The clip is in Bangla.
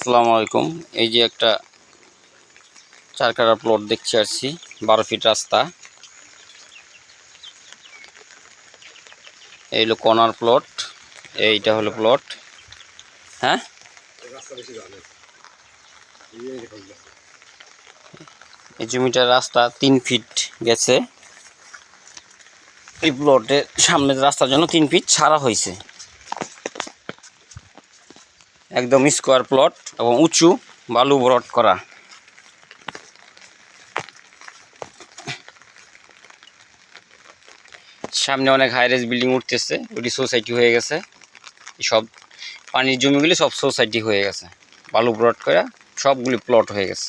আসসালামু আলাইকুম। এই যে একটা 4 কাঠা প্লট দেখতে আসছি, 12 ফিট রাস্তা। এই হলো কর্নার প্লট, এইটা হলো প্লট। হ্যাঁ, এই জমিটার রাস্তা 3 ফিট গেছে। এই প্লটের সামনের রাস্তার জন্য 3 ফিট ছাড়া হয়েছে। একদম স্কোয়ার প্লট এবং উঁচু, বালু ভরাট করা। সামনে অনেক হাইরাইজ বিল্ডিং উঠতেছে, ওটি সোসাইটি হয়ে গেছে। সব পানির জমিগুলি সব সোসাইটি হয়ে গেছে, বালু ভরাট করা সবগুলি প্লট হয়ে গেছে।